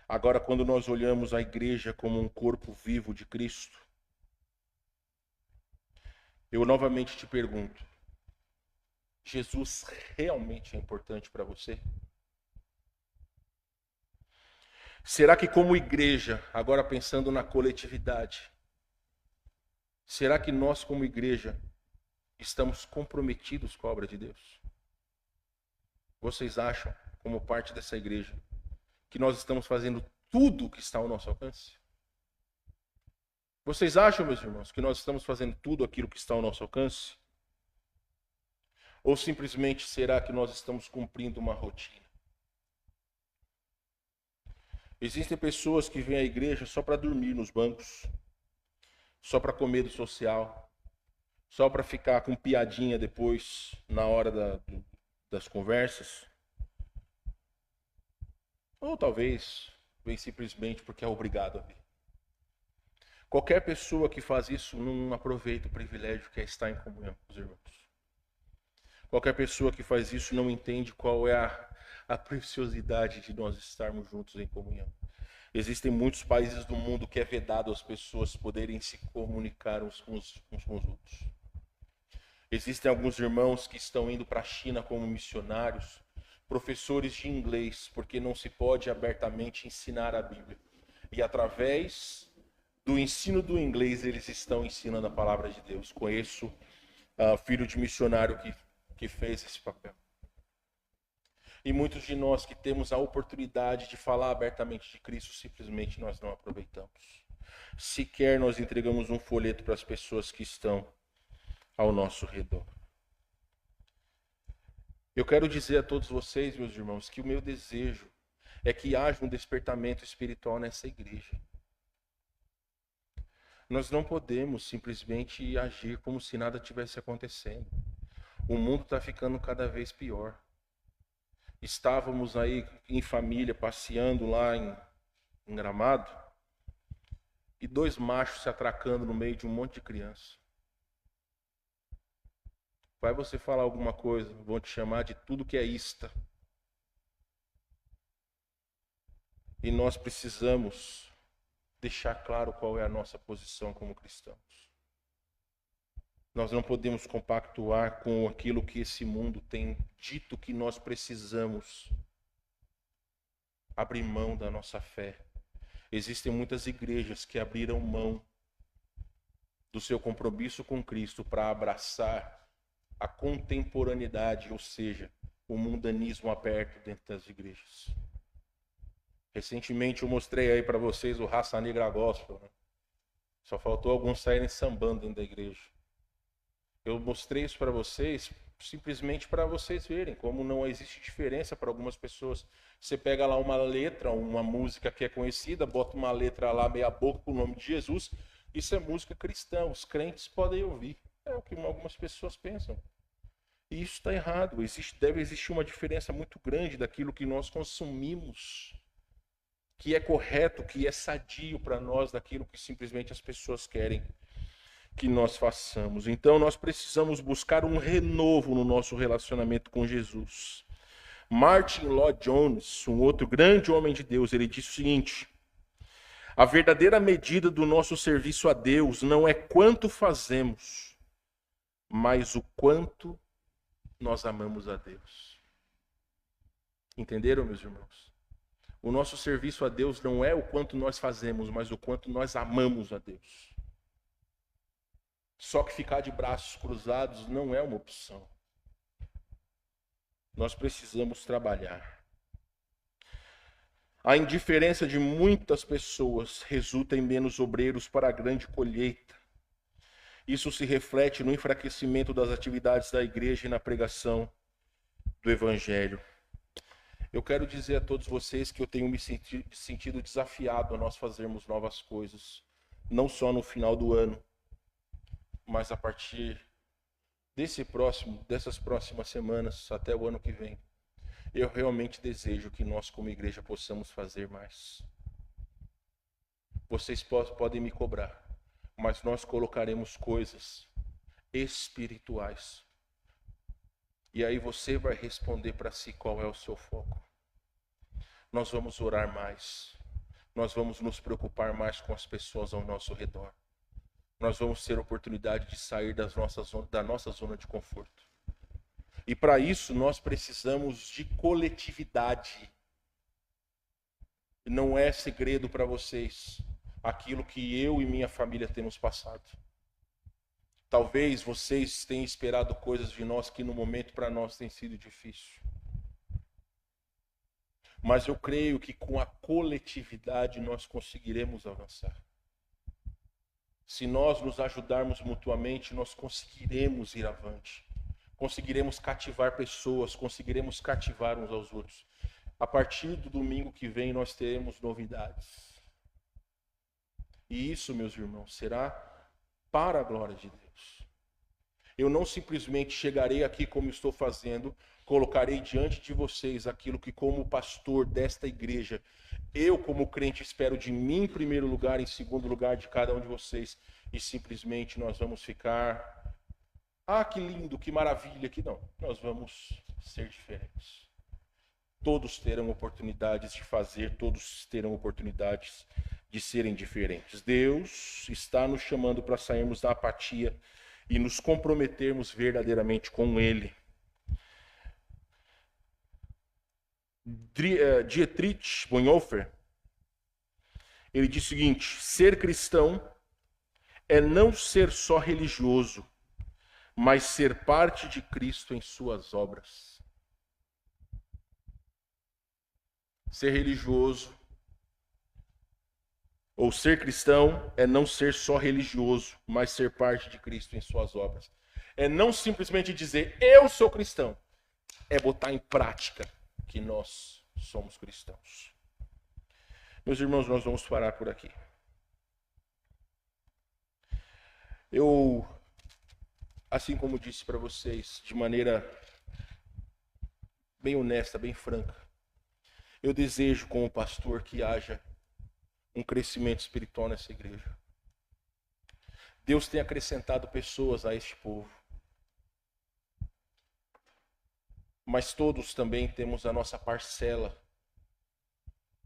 Agora, quando nós olhamos a igreja como um corpo vivo de Cristo, eu novamente te pergunto: Jesus realmente é importante para você? Será que como igreja, agora pensando na coletividade, será que nós como igreja estamos comprometidos com a obra de Deus? Vocês acham, como parte dessa igreja, que nós estamos fazendo tudo o que está ao nosso alcance? Vocês acham, meus irmãos, que nós estamos fazendo tudo aquilo que está ao nosso alcance? Ou simplesmente será que nós estamos cumprindo uma rotina? Existem pessoas que vêm à igreja só para dormir nos bancos, só para comer do social, só para ficar com piadinha depois, na hora das conversas. Ou talvez vem simplesmente porque é obrigado a vir. Qualquer pessoa que faz isso não aproveita o privilégio que é estar em comunhão com os irmãos. Qualquer pessoa que faz isso não entende qual é a preciosidade de nós estarmos juntos em comunhão. Existem muitos países do mundo que é vedado às pessoas poderem se comunicar uns com os outros. Existem alguns irmãos que estão indo para a China como missionários, professores de inglês, porque não se pode abertamente ensinar a Bíblia. E através do ensino do inglês, eles estão ensinando a palavra de Deus. Conheço filho de missionário que fez esse papel. E muitos de nós que temos a oportunidade de falar abertamente de Cristo, simplesmente nós não aproveitamos. Sequer nós entregamos um folheto para as pessoas que estão ao nosso redor. Eu quero dizer a todos vocês, meus irmãos, que o meu desejo é que haja um despertamento espiritual nessa igreja. Nós não podemos simplesmente agir como se nada tivesse acontecendo. O mundo está ficando cada vez pior. Estávamos aí em família, passeando lá em Gramado, e 2 machos se atracando no meio de um monte de criança. Vai você falar alguma coisa, vão te chamar de tudo que é ista. E nós precisamos deixar claro qual é a nossa posição como cristãos. Nós não podemos compactuar com aquilo que esse mundo tem dito que nós precisamos abrir mão da nossa fé. Existem muitas igrejas que abriram mão do seu compromisso com Cristo para abraçar a contemporaneidade, ou seja, o mundanismo aberto dentro das igrejas. Recentemente eu mostrei aí para vocês o Raça Negra Gospel, né? Só faltou alguns saírem sambando dentro da igreja. Eu mostrei isso para vocês simplesmente para vocês verem como não existe diferença para algumas pessoas. Você pega lá uma letra, uma música que é conhecida, bota uma letra lá meia boca com o nome de Jesus, isso é música cristã, os crentes podem ouvir. É o que algumas pessoas pensam. E isso está errado. Deve existir uma diferença muito grande daquilo que nós consumimos, que é correto, que é sadio para nós, daquilo que simplesmente as pessoas querem que nós façamos. Então nós precisamos buscar um renovo no nosso relacionamento com Jesus. Martin Lloyd Jones, um outro grande homem de Deus, ele disse o seguinte: a verdadeira medida do nosso serviço a Deus não é quanto fazemos, mas o quanto nós amamos a Deus. Entenderam, meus irmãos? O nosso serviço a Deus não é o quanto nós fazemos, mas o quanto nós amamos a Deus. Só que ficar de braços cruzados não é uma opção. Nós precisamos trabalhar. A indiferença de muitas pessoas resulta em menos obreiros para a grande colheita. Isso se reflete no enfraquecimento das atividades da igreja e na pregação do evangelho. Eu quero dizer a todos vocês que eu tenho me sentido desafiado a nós fazermos novas coisas, não só no final do ano, mas a partir dessas próximas semanas até o ano que vem. Eu realmente desejo que nós como igreja possamos fazer mais. Vocês podem me cobrar, mas nós colocaremos coisas espirituais. E aí você vai responder para si qual é o seu foco. Nós vamos orar mais. Nós vamos nos preocupar mais com as pessoas ao nosso redor. Nós vamos ter oportunidade de sair da nossa zona de conforto. E para isso nós precisamos de coletividade. Não é segredo para vocês aquilo que eu e minha família temos passado. Talvez vocês tenham esperado coisas de nós que no momento para nós tem sido difícil. Mas eu creio que com a coletividade nós conseguiremos avançar. Se nós nos ajudarmos mutuamente, nós conseguiremos ir avante. Conseguiremos cativar pessoas, conseguiremos cativar uns aos outros. A partir do domingo que vem nós teremos novidades. E isso, meus irmãos, será para a glória de Deus. Eu não simplesmente chegarei aqui como estou fazendo, colocarei diante de vocês aquilo que como pastor desta igreja, eu como crente espero de mim em primeiro lugar, em segundo lugar de cada um de vocês, e simplesmente nós vamos ficar, que lindo, que maravilha, que não. Nós vamos ser diferentes. Todos terão oportunidades de fazer, todos terão oportunidades de serem diferentes. Deus está nos chamando para sairmos da apatia e nos comprometermos verdadeiramente com Ele. Dietrich Bonhoeffer, ele diz o seguinte: ser cristão é não ser só religioso, mas ser parte de Cristo em suas obras. Ser religioso ou ser cristão é não ser só religioso, mas ser parte de Cristo em suas obras. É não simplesmente dizer eu sou cristão, é botar em prática que nós somos cristãos. Meus irmãos, nós vamos parar por aqui. Eu, assim como disse para vocês, de maneira bem honesta, bem franca, eu desejo como pastor que haja um crescimento espiritual nessa igreja. Deus tem acrescentado pessoas a este povo. Mas todos também temos a nossa parcela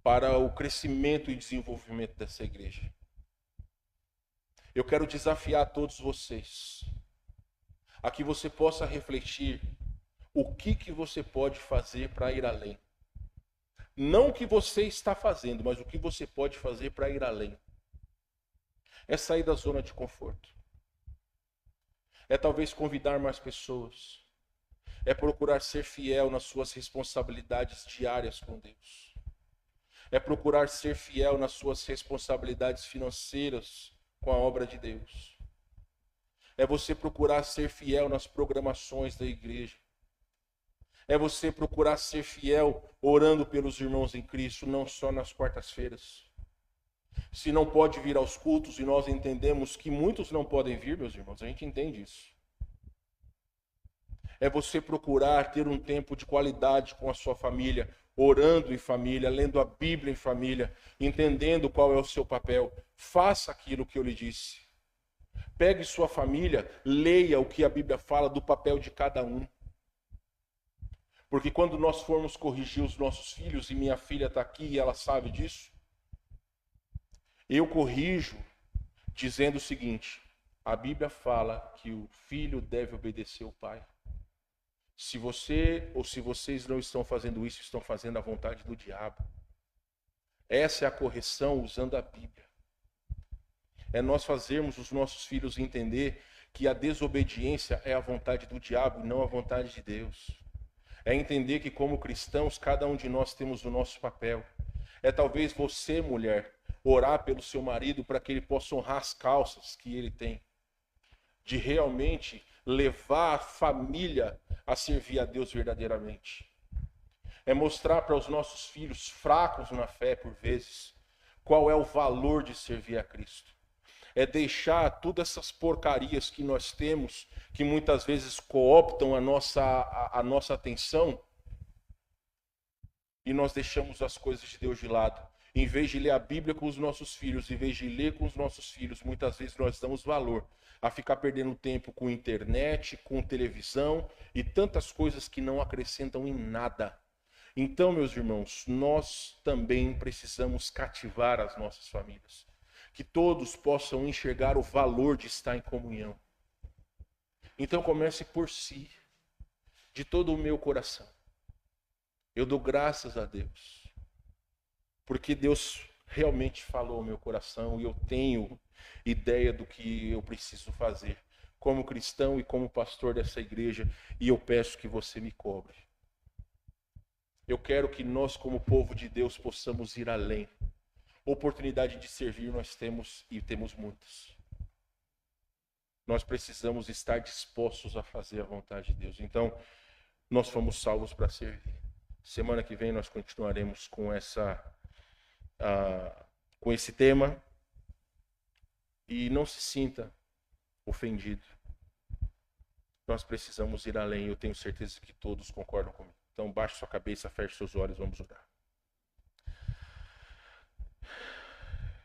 para o crescimento e desenvolvimento dessa igreja. Eu quero desafiar todos vocês a que você possa refletir o que você pode fazer para ir além. Não o que você está fazendo, mas o que você pode fazer para ir além. É sair da zona de conforto. É talvez convidar mais pessoas. É procurar ser fiel nas suas responsabilidades diárias com Deus. É procurar ser fiel nas suas responsabilidades financeiras com a obra de Deus. É você procurar ser fiel nas programações da igreja. É você procurar ser fiel orando pelos irmãos em Cristo, não só nas quartas-feiras. Se não pode vir aos cultos, e nós entendemos que muitos não podem vir, meus irmãos, a gente entende isso. É você procurar ter um tempo de qualidade com a sua família, orando em família, lendo a Bíblia em família, entendendo qual é o seu papel. Faça aquilo que eu lhe disse. Pegue sua família, leia o que a Bíblia fala do papel de cada um. Porque quando nós formos corrigir os nossos filhos, e minha filha está aqui e ela sabe disso, eu corrijo dizendo o seguinte: a Bíblia fala que o filho deve obedecer o pai. Se você ou se vocês não estão fazendo isso, estão fazendo a vontade do diabo. Essa é a correção usando a Bíblia. É nós fazermos os nossos filhos entender que a desobediência é a vontade do diabo e não a vontade de Deus. É entender que como cristãos, cada um de nós temos o nosso papel. É talvez você, mulher, orar pelo seu marido para que ele possa honrar as calças que ele tem. De realmente levar a família a servir a Deus verdadeiramente. É mostrar para os nossos filhos fracos na fé, por vezes, qual é o valor de servir a Cristo. É deixar todas essas porcarias que nós temos, que muitas vezes cooptam a nossa atenção, e nós deixamos as coisas de Deus de lado. Em vez de ler a Bíblia com os nossos filhos, em vez de ler com os nossos filhos, muitas vezes nós damos valor a ficar perdendo tempo com internet, com televisão e tantas coisas que não acrescentam em nada. Então, meus irmãos, nós também precisamos cativar as nossas famílias. Que todos possam enxergar o valor de estar em comunhão. Então comece por si, de todo o meu coração. Eu dou graças a Deus, porque Deus realmente falou ao meu coração e eu tenho ideia do que eu preciso fazer como cristão e como pastor dessa igreja, e eu peço que você me cobre. Eu quero que nós, como povo de Deus, possamos ir além. Oportunidade de servir nós temos, e temos muitas. Nós precisamos estar dispostos a fazer a vontade de Deus. Então, nós fomos salvos para servir. Semana que vem nós continuaremos com esse tema. E não se sinta ofendido. Nós precisamos ir além. Eu tenho certeza que todos concordam comigo. Então, baixe sua cabeça, feche seus olhos, vamos orar.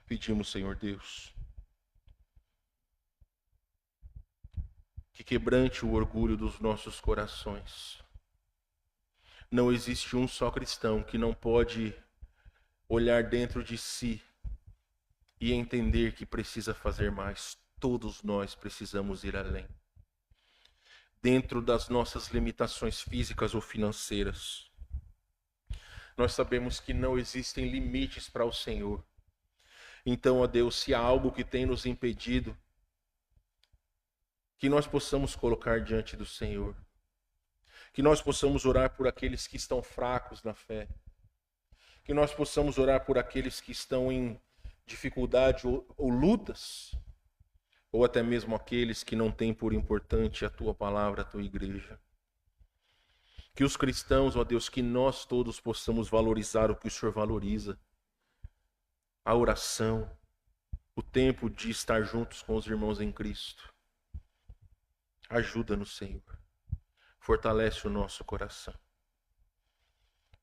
Pedimos, Senhor Deus, que quebrante o orgulho dos nossos corações. Não existe um só cristão que não pode olhar dentro de si e entender que precisa fazer mais. Todos nós precisamos ir além. Dentro das nossas limitações físicas ou financeiras. Nós sabemos que não existem limites para o Senhor. Então, ó Deus, se há algo que tem nos impedido, que nós possamos colocar diante do Senhor. Que nós possamos orar por aqueles que estão fracos na fé. Que nós possamos orar por aqueles que estão em dificuldade ou lutas. Ou até mesmo aqueles que não têm por importante a Tua palavra, a Tua igreja. Que os cristãos, ó Deus, que nós todos possamos valorizar o que o Senhor valoriza. A oração, o tempo de estar juntos com os irmãos em Cristo. Ajuda-nos, Senhor. Fortalece o nosso coração.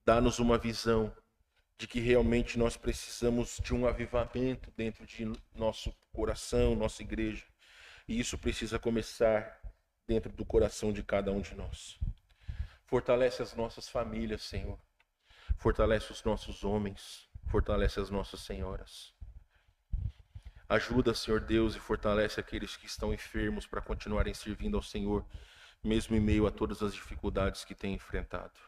Dá-nos uma visão de que realmente nós precisamos de um avivamento dentro de nosso coração, nossa igreja. E isso precisa começar dentro do coração de cada um de nós. Fortalece as nossas famílias, Senhor. Fortalece os nossos homens. Fortalece as nossas senhoras. Ajuda, Senhor Deus, e fortalece aqueles que estão enfermos para continuarem servindo ao Senhor, mesmo em meio a todas as dificuldades que têm enfrentado.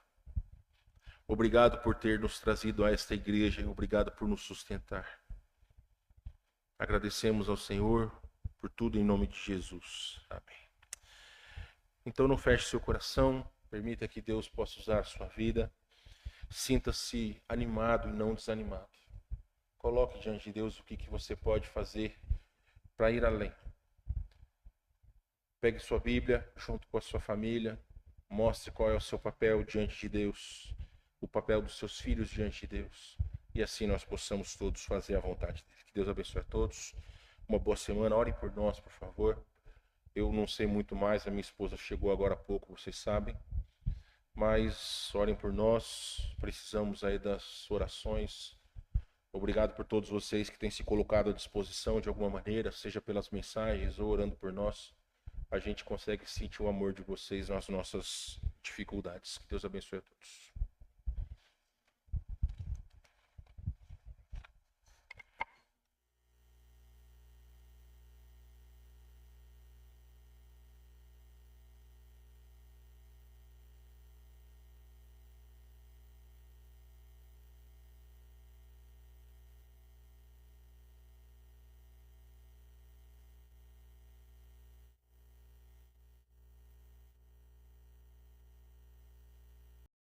Obrigado por ter nos trazido a esta igreja e obrigado por nos sustentar. Agradecemos ao Senhor por tudo em nome de Jesus. Amém. Então não feche seu coração, permita que Deus possa usar a sua vida. Sinta-se animado e não desanimado. Coloque diante de Deus o que você pode fazer para ir além. Pegue sua Bíblia junto com a sua família. Mostre qual é o seu papel diante de Deus. O papel dos seus filhos diante de Deus. E assim nós possamos todos fazer a vontade dele. Que Deus abençoe a todos. Uma boa semana. Orem por nós, por favor. Eu não sei muito mais. A minha esposa chegou agora há pouco, vocês sabem. Mas orem por nós. Precisamos aí das orações. Obrigado por todos vocês que têm se colocado à disposição de alguma maneira, seja pelas mensagens ou orando por nós. A gente consegue sentir o amor de vocês nas nossas dificuldades. Que Deus abençoe a todos.